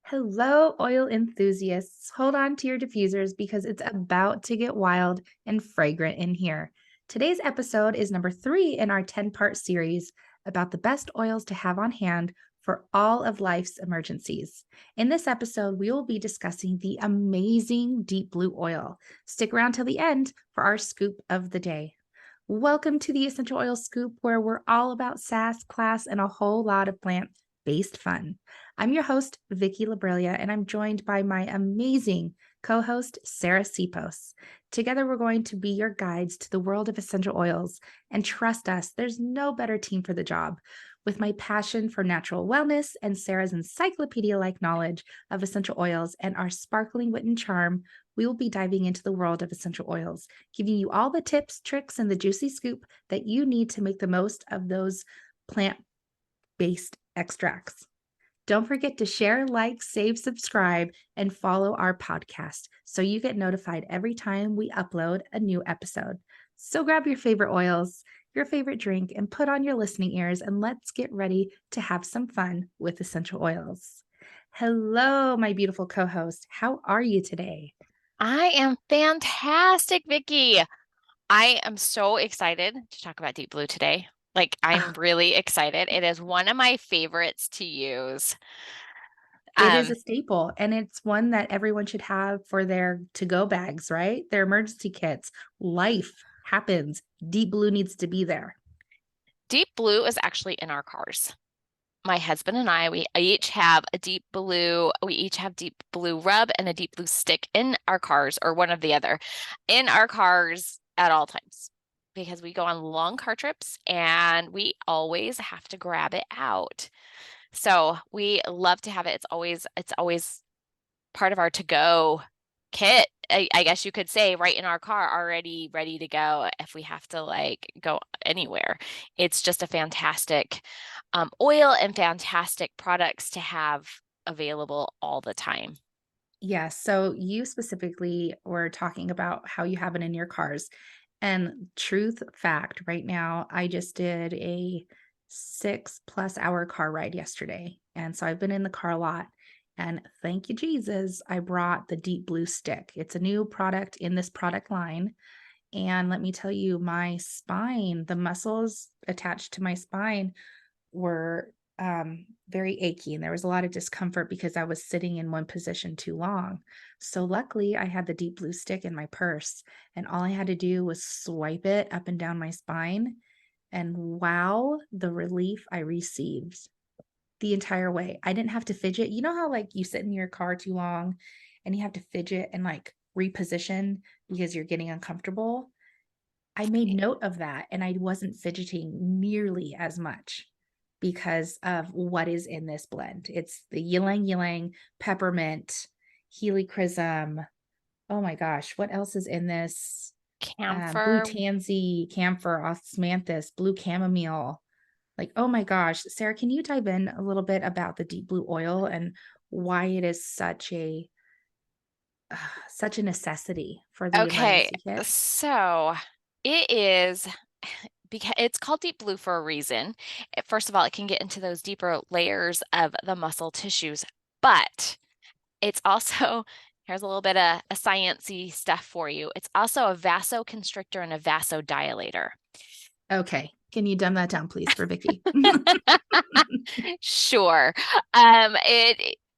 Hello, oil enthusiasts. Hold on to your diffusers because it's about to get wild and fragrant in here. Today's episode is number 3 in our 10-part series about the best oils to have on hand for all of life's emergencies. In this episode, we will be discussing the amazing deep blue oil. Stick around till the end for our scoop of the day. Welcome to the Essential Oil Scoop, where we're all about sass, class, and a whole lot of plant-based fun. I'm your host, Vicky Labrelia, and I'm joined by my amazing co-host, Sarah Sipos. Together, we're going to be your guides to the world of essential oils, and trust us, there's no better team for the job. With my passion for natural wellness and Sarah's encyclopedia-like knowledge of essential oils and our sparkling wit and charm, we will be diving into the world of essential oils, giving you all the tips, tricks, and the juicy scoop that you need to make the most of those plant-based extracts. Don't forget to share, like, save, subscribe, and follow our podcast so you get notified every time we upload a new episode. So grab your favorite oils, your favorite drink, and put on your listening ears, and let's get ready to have some fun with essential oils. Hello, my beautiful co-host. How are you today? I am fantastic, Vicky. I am so excited to talk about Deep Blue today. I'm really excited. It is one of my favorites to use. It is a staple, and it's one that everyone should have for their to-go bags, right? Their emergency kits. Life happens. Deep blue needs to be there. Deep Blue is actually in our cars. My husband and I, we each have Deep Blue rub and a Deep Blue stick in our cars, or one of the other, in our cars at all times, because we go on long car trips and we always have to grab it out. So we love to have it. It's always part of our to-go kit, I guess you could say, right in our car, already ready to go if we have to go anywhere. It's just a fantastic oil and fantastic products to have available all the time. Yeah, so you specifically were talking about how you have it in your cars. And truth fact, right now, I just did a 6+ hour car ride yesterday. And so I've been in the car a lot. And thank you, Jesus, I brought the Deep Blue stick. It's a new product in this product line. And let me tell you, my spine, the muscles attached to my spine were very achy, and there was a lot of discomfort because I was sitting in one position too long. So luckily, I had the Deep Blue stick in my purse, and all I had to do was swipe it up and down my spine. And wow, the relief I received the entire way. I didn't have to fidget. You know how you sit in your car too long and you have to fidget and reposition because you're getting uncomfortable? I made note of that, and I wasn't fidgeting nearly as much because of what is in this blend. It's the ylang ylang, peppermint, helichrysum. Oh my gosh, what else is in this? Blue Camphor. tansy, camphor, osmanthus, blue chamomile. Oh my gosh, Sarah, can you dive in a little bit about the deep blue oil and why it is such a necessity for the Okay, emergency kit? so it is because it's called Deep Blue for a reason. First of all, it can get into those deeper layers of the muscle tissues, but it's also, here's a little bit of a sciencey stuff for you. It's also a vasoconstrictor and a vasodilator. Okay, can you dumb that down, please, for Vicky? Sure.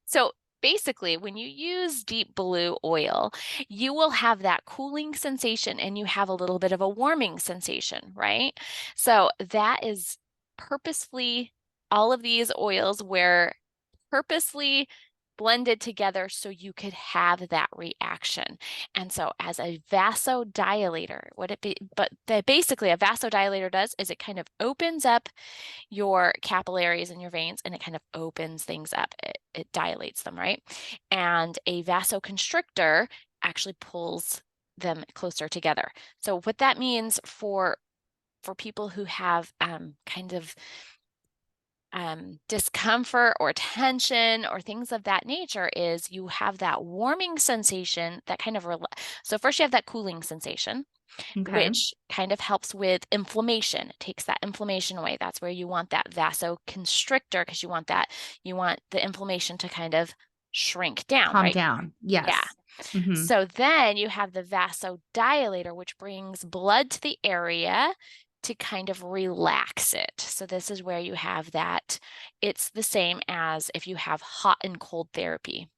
So basically, when you use Deep Blue oil, you will have that cooling sensation and you have a little bit of a warming sensation, right? So that is purposefully, all of these oils were purposely blended together so you could have that reaction. And so as a vasodilator, basically a vasodilator does is it kind of opens up your capillaries and your veins, and it kind of opens things up. It dilates them, right? And a vasoconstrictor actually pulls them closer together. So what that means for people who have kind of discomfort or tension or things of that nature is you have that warming sensation that kind of so first you have that cooling sensation, Okay. which kind of helps with inflammation. It takes that inflammation away. That's where you want that vasoconstrictor, because you want the inflammation to kind of shrink down, Calm right? down. Yeah. Yes. Mm-hmm. So then you have the vasodilator, which brings blood to the area to kind of relax it. So this is where you have that. It's the same as if you have hot and cold therapy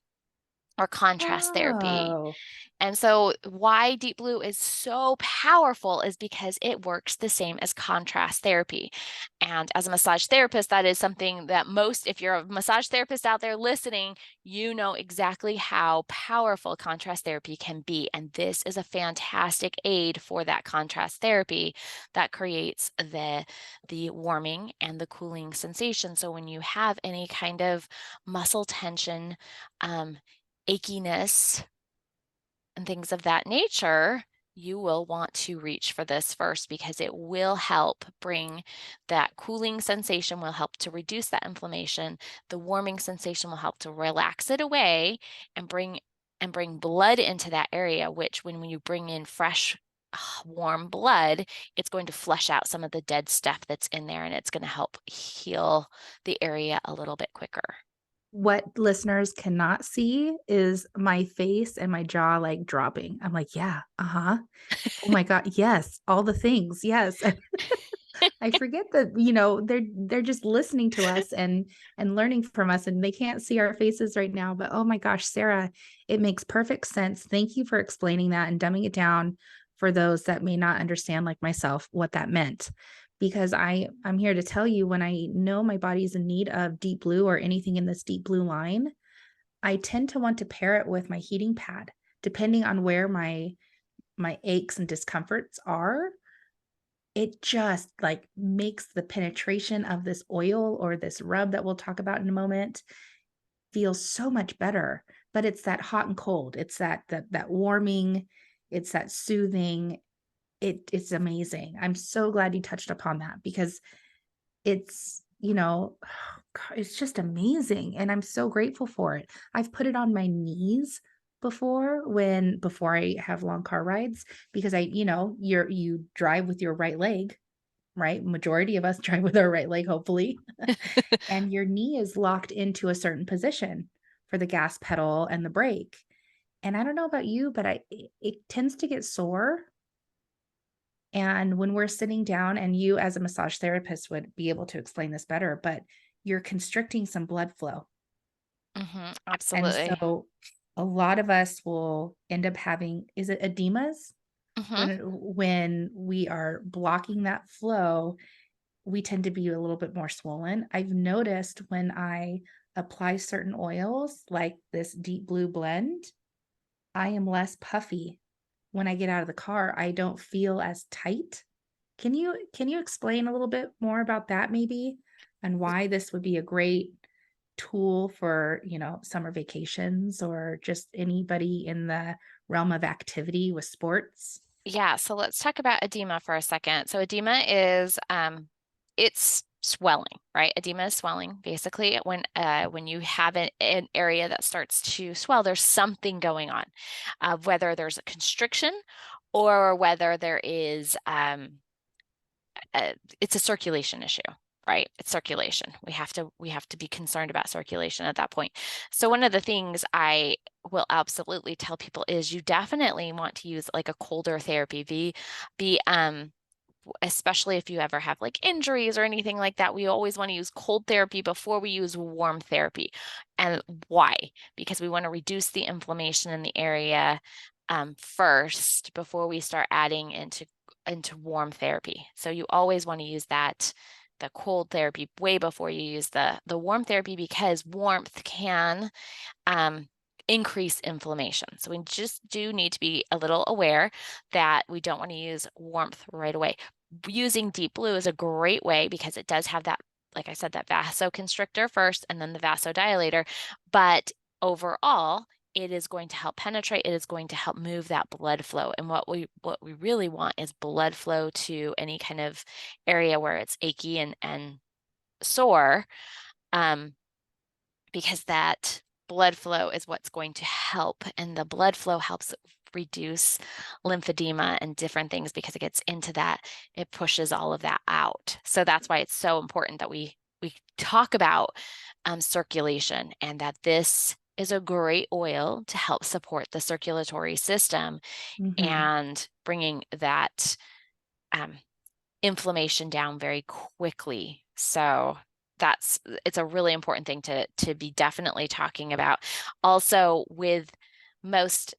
or contrast therapy. Oh, And so why deep blue is so powerful is because it works the same as contrast therapy. And as a massage therapist, that is something that if you're a massage therapist out there listening, you know exactly how powerful contrast therapy can be. And this is a fantastic aid for that contrast therapy that creates the warming and the cooling sensation. So when you have any kind of muscle tension, achiness, and things of that nature, you will want to reach for this first because it will help bring that cooling sensation, will help to reduce that inflammation. The warming sensation will help to relax it away and bring blood into that area, which when you bring in fresh warm blood, it's going to flush out some of the dead stuff that's in there, and it's going to help heal the area a little bit quicker. what listeners cannot see is my face and my jaw like dropping. I'm like, yeah, uh-huh. Oh my God, yes, all the things. Yes. I forget that, they're just listening to us and learning from us, and they can't see our faces right now. But oh my gosh, Sarah, it makes perfect sense. Thank you for explaining that and dumbing it down for those that may not understand, like myself, what that meant. Because I'm here to tell you, when I know my body's in need of deep blue or anything in this deep blue line, I tend to want to pair it with my heating pad, depending on where my aches and discomforts are. It just like makes the penetration of this oil or this rub that we'll talk about in a moment feel so much better. But it's that hot and cold. It's that warming, it's that soothing. It's amazing. I'm so glad you touched upon that because it's, it's just amazing. And I'm so grateful for it. I've put it on my knees before I have long car rides, because you drive with your right leg, right? Majority of us drive with our right leg, hopefully. And your knee is locked into a certain position for the gas pedal and the brake. And I don't know about you, but it tends to get sore. And when we're sitting down, and you as a massage therapist would be able to explain this better, but you're constricting some blood flow. And Absolutely. so a lot of us will end up having, is it edemas? Hmm. When we are blocking that flow, we tend to be a little bit more swollen. I've noticed when I apply certain oils like this deep blue blend, I am less puffy. When I get out of the car, I don't feel as tight. Can you explain a little bit more about that maybe, and why this would be a great tool for, summer vacations or just anybody in the realm of activity with sports? Yeah, so let's talk about edema for a second. So edema is it's swelling, right? Edema is swelling. Basically, when you have an area that starts to swell, there's something going on, whether there's a constriction or whether there is it's a circulation issue, right? It's circulation. We have to be concerned about circulation at that point. So one of the things I will absolutely tell people is you definitely want to use like a colder therapy. Especially if you ever have like injuries or anything like that, we always want to use cold therapy before we use warm therapy. And why? Because we want to reduce the inflammation in the area first before we start adding into warm therapy. So you always want to use the cold therapy way before you use the warm therapy, because warmth can increase inflammation. So we just do need to be a little aware that we don't want to use warmth right away. Using deep blue is a great way because it does have that, like I said, that vasoconstrictor first and then the vasodilator. But overall, it is going to help penetrate. It is going to help move that blood flow. And what we really want is blood flow to any kind of area where it's achy and sore, because that blood flow is what's going to help. And the blood flow helps reduce lymphedema and different things because it gets into that, it pushes all of that out. So that's why it's so important that we talk about circulation, and that this is a great oil to help support the circulatory system Mhm. and bringing that inflammation down very quickly. So it's a really important thing to be definitely talking about. Also, with most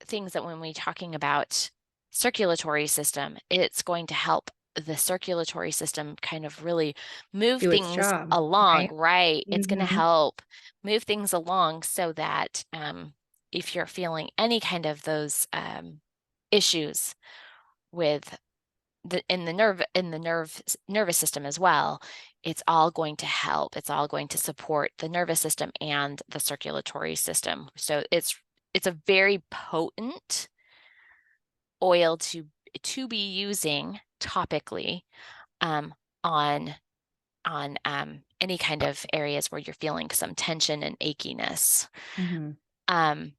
things, that when we're talking about circulatory system, it's going to help the circulatory system kind of really move Do its things job, along, right? right? It's going to Mhm. help move things along so that if you're feeling any kind of those issues with the nervous system as well, it's all going to help. It's all going to support the nervous system and the circulatory system. So it's a very potent oil to be using topically um, on any kind of areas where you're feeling some tension and achiness. Mhm. Um,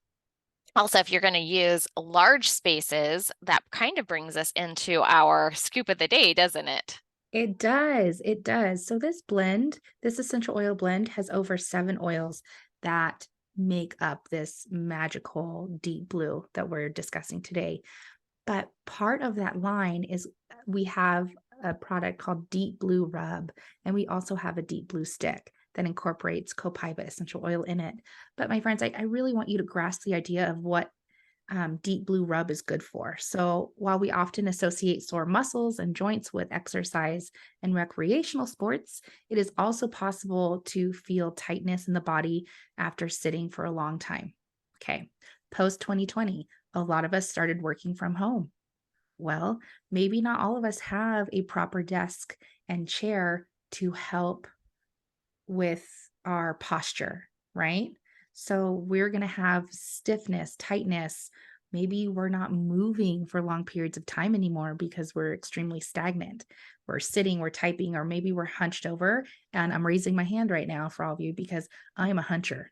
Also, if you're going to use large spaces, that kind of brings us into our scoop of the day, doesn't it? It does, it does. So this blend, this essential oil blend has over 7 oils that make up this magical deep blue that we're discussing today. But part of that line is we have a product called Deep Blue Rub, and we also have a Deep Blue Stick that incorporates Copaiba essential oil in it. But my friends, I really want you to grasp the idea of what deep blue rub is good for. So, while we often associate sore muscles and joints with exercise and recreational sports, it is also possible to feel tightness in the body after sitting for a long time. Okay, post 2020, a lot of us started working from home. Well, maybe not all of us have a proper desk and chair to help with our posture, right? So we're going to have stiffness, tightness. Maybe we're not moving for long periods of time anymore because we're extremely stagnant. We're sitting, we're typing, or maybe we're hunched over. And I'm raising my hand right now for all of you because I am a huncher.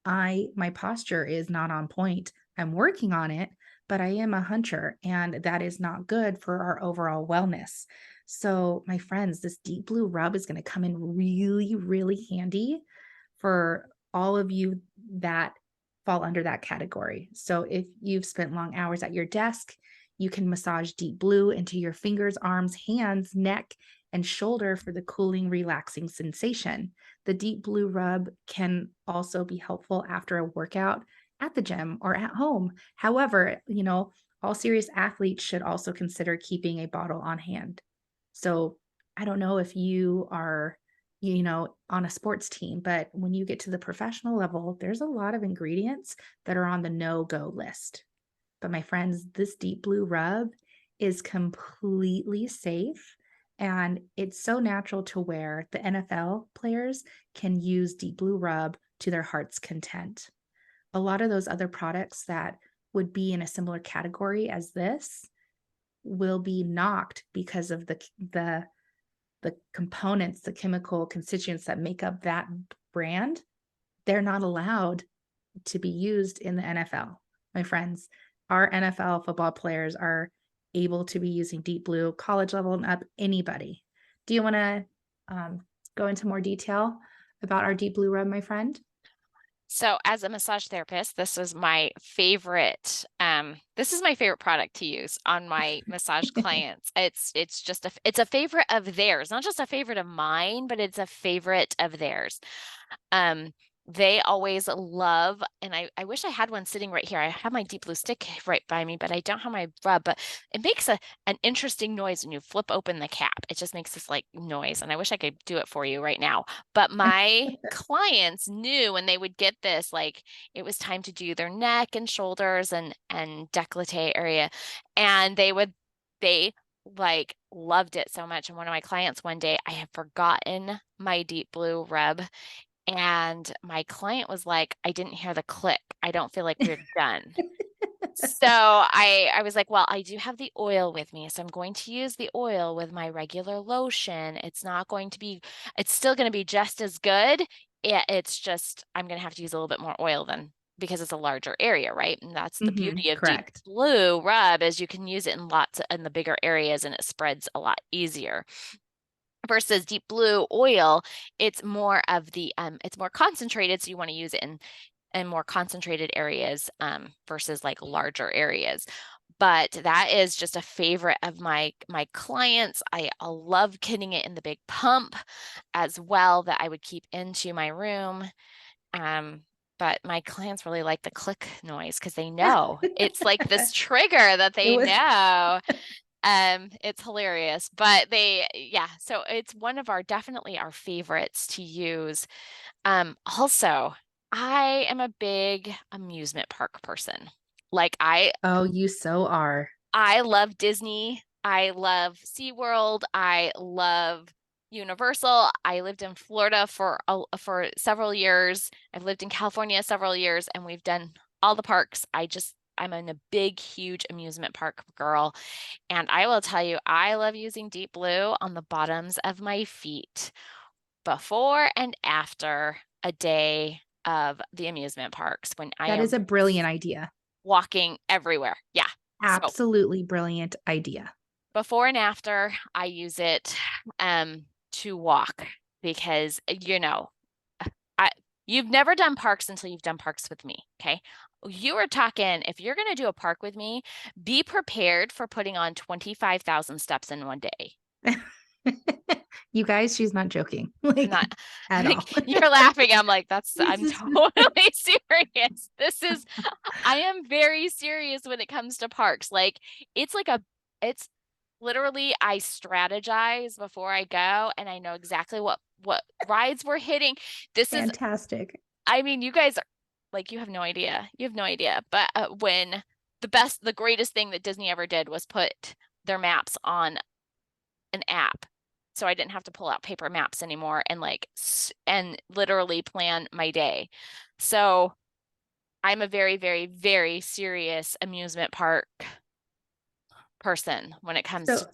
My posture is not on point. I'm working on it, but I am a huncher and that is not good for our overall wellness. So, my friends, this deep blue rub is going to come in really, really handy for all of you that fall under that category. So, if you've spent long hours at your desk, you can massage deep blue into your fingers, arms, hands, neck, and shoulder for the cooling, relaxing sensation. The deep blue rub can also be helpful after a workout at the gym or at home. However, all serious athletes should also consider keeping a bottle on hand. So, I don't know if you are, on a sports team, but when you get to the professional level, there's a lot of ingredients that are on the no go list. But my friends, this deep blue rub is completely safe and it's so natural to where the NFL players can use deep blue rub to their heart's content. A lot of those other products that would be in a similar category as this will be knocked because of the components, the chemical constituents that make up that brand. They're not allowed to be used in the NFL. My friends, our NFL football players are able to be using Deep Blue, college level and up, anybody. Do you want to go into more detail about our Deep Blue rub, my friend? So as a massage therapist, this is my favorite product to use on my massage clients. It's a favorite of theirs, not just a favorite of mine, but it's a favorite of theirs. Um, they always love, and I wish I had one sitting right here. I have my deep blue stick right by me, but I don't have my rub. But it makes an interesting noise when you flip open the cap. It just makes this like noise, and I wish I could do it for you right now. But my clients knew when they would get this, like it was time to do their neck and shoulders and décolleté area, and they like loved it so much. And one of my clients one day, I had forgotten my deep blue rub, and my client was like, "I didn't hear the click. I don't feel like we're done." So I was like, "Well, I do have the oil with me, so I'm going to use the oil with my regular lotion. It's still gonna be just as good. It's just I'm gonna have to use a little bit more oil than because it's a larger area, right? And that's the beauty of Deep Correct. Blue Rub, is you can use it in lots in the bigger areas and it spreads a lot easier. Versus Deep Blue Oil, it's more of the it's more concentrated, so you want to use it in more concentrated areas versus like larger areas. But that is just a favorite of my clients. I love getting it in the big pump as well that I would keep into my room. But my clients really like the click noise because they know it's like this trigger that It they was know. It's hilarious, but yeah, so it's one of our definitely our favorites to use. Also, I am a big amusement park person. Like Oh, you so are. I love Disney. I love SeaWorld. I love Universal. I lived in Florida for several years. I've lived in California several years, and we've done all the parks. I'm in a big, huge amusement park girl. And I will tell you, I love using Deep Blue on the bottoms of my feet before and after a day of the amusement parks when I That is am a brilliant idea. walking everywhere. Yeah. So Absolutely brilliant idea. before and after, I use it to walk because I you've never done parks until you've done parks with me. Okay. You are talking, if you're going to do a park with me, be prepared for putting on 25,000 steps in one day. You guys, she's not joking, I'm like, not at like all. you're laughing. I'm like, This I'm is totally serious. I am very serious when it comes to parks. Like it's literally I strategize before I go and I know exactly what rides we're hitting. This is, fantastic. I mean, you guys are like, you have no idea. You have no idea. But when the greatest thing that Disney ever did was put their maps on an app. So I didn't have to pull out paper maps anymore and and literally plan my day. So I'm a very, very, very serious amusement park person when it comes So to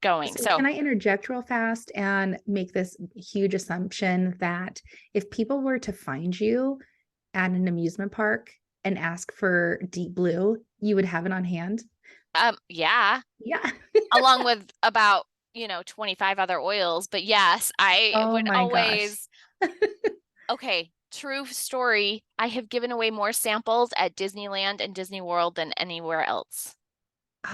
going. So So can I interject real fast and make this huge assumption that if people were to find you at an amusement park and ask for Deep Blue, you would have it on hand? yeah, Yeah. along with about 25 other oils. But yes, I Oh would my gosh. always, okay, true story. I have given away more samples at Disneyland and Disney World than anywhere else.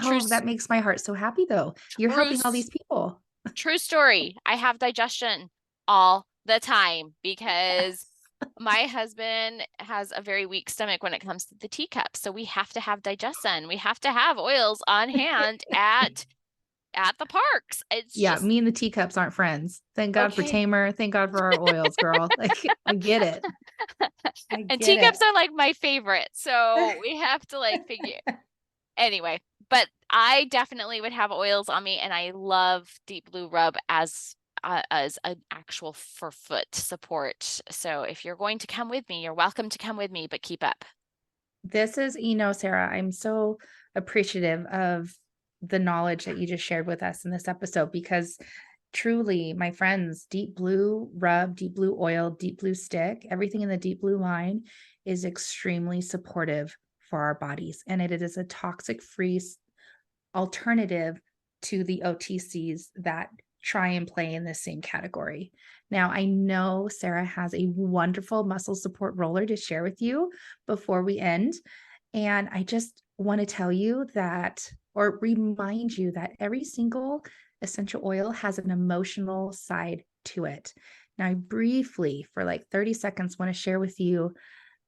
True, Oh, that makes my heart so happy though. You're true, helping all these people. true story. I have digestion all the time because Yes. my husband has a very weak stomach when it comes to the teacups. So we have to have digestion. We have to have oils on hand at the parks. It's Yeah, just me and the teacups aren't friends. Thank God for okay. Tamer. Thank God for our oils, girl. Like, I get it. I And get teacups it. are like my favorite. So we have to like figure anyway, but I definitely would have oils on me and I love Deep Blue Rub as an actual for foot support. So if you're going to come with me, you're welcome to come with me, but keep up. This is, Sarah, I'm so appreciative of the knowledge that you just shared with us in this episode because truly, my friends, Deep Blue Rub, Deep Blue Oil, Deep Blue Stick, everything in the Deep Blue line is extremely supportive for our bodies. And it is a toxic free alternative to the OTCs that try and play in the same category. Now, I know Sarah has a wonderful muscle support roller to share with you before we end. And I just want to tell you that, or remind you that every single essential oil has an emotional side to it. Now, I briefly, for like 30 seconds, want to share with you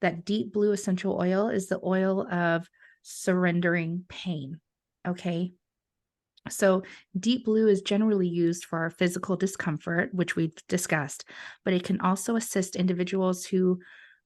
that Deep Blue essential oil is the oil of surrendering pain. Okay. So, deep blue is generally used for our physical discomfort, which we've discussed, but it can also assist individuals who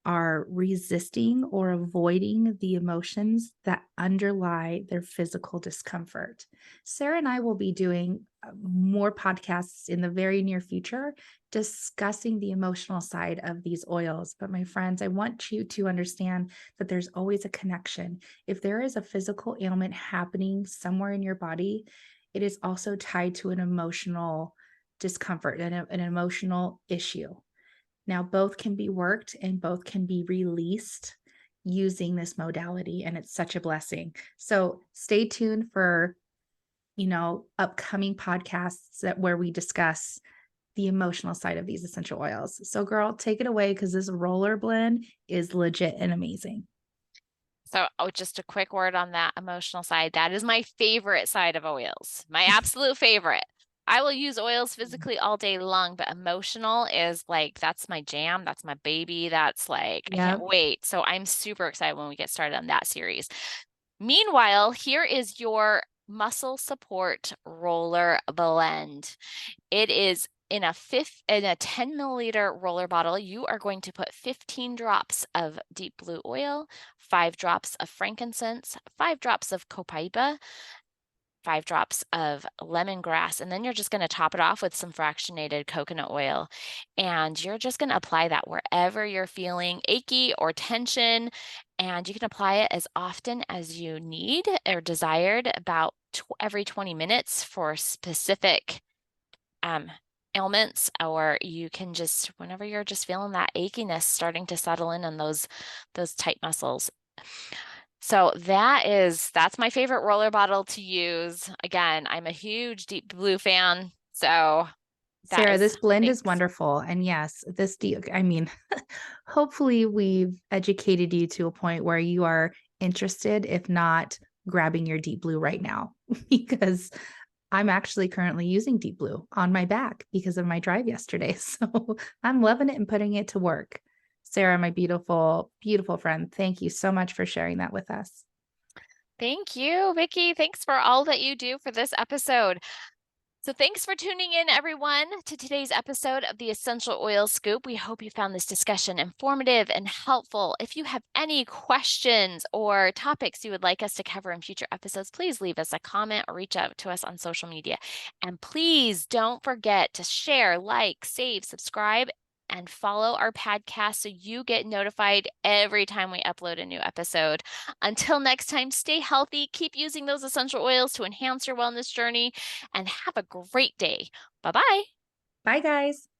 are resisting or avoiding the emotions that underlie their physical discomfort. Sarah and I will be doing more podcasts in the very near future discussing the emotional side of these oils. But, my friends, I want you to understand that there's always a connection. If there is a physical ailment happening somewhere in your body, it is also tied to an emotional discomfort and an emotional issue. Now, both can be worked and both can be released using this modality, and it's such a blessing. So stay tuned for, upcoming podcasts where we discuss the emotional side of these essential oils. So girl, take it away because this roller blend is legit and amazing. So, just a quick word on that emotional side. That is my favorite side of oils, my absolute favorite. I will use oils physically all day long, but emotional is like, that's my jam. That's my baby. That's like, I can't Yep. wait. So, I'm super excited when we get started on that series. Meanwhile, here is your muscle support roller blend. It is in a 10 milliliter roller bottle. You are going to put 15 drops of deep blue oil, 5 drops of frankincense, 5 drops of copaiba, 5 drops of lemongrass, and then you're just going to top it off with some fractionated coconut oil. And you're just going to apply that wherever you're feeling achy or tension. And you can apply it as often as you need or desired, about every 20 minutes for specific ailments, or you can just, whenever you're just feeling that achiness starting to settle in on those tight muscles. So that's my favorite roller bottle to use. Again, I'm a huge deep blue fan. So that Sarah, is, this blend is thanks. wonderful. And yes, I mean, hopefully we've educated you to a point where you are interested, if not grabbing your deep blue right now, because I'm actually currently using deep blue on my back because of my drive yesterday. So I'm loving it and putting it to work. Sarah, my beautiful, beautiful friend, thank you so much for sharing that with us. Thank you, Vicki. Thanks for all that you do for this episode. So thanks for tuning in, everyone, to today's episode of the Essential Oil Scoop. We hope you found this discussion informative and helpful. If you have any questions or topics you would like us to cover in future episodes, please leave us a comment or reach out to us on social media. And please don't forget to share, like, save, subscribe, and follow our podcast so you get notified every time we upload a new episode. Until next time, stay healthy, keep using those essential oils to enhance your wellness journey, and have a great day. Bye-bye. Bye, guys.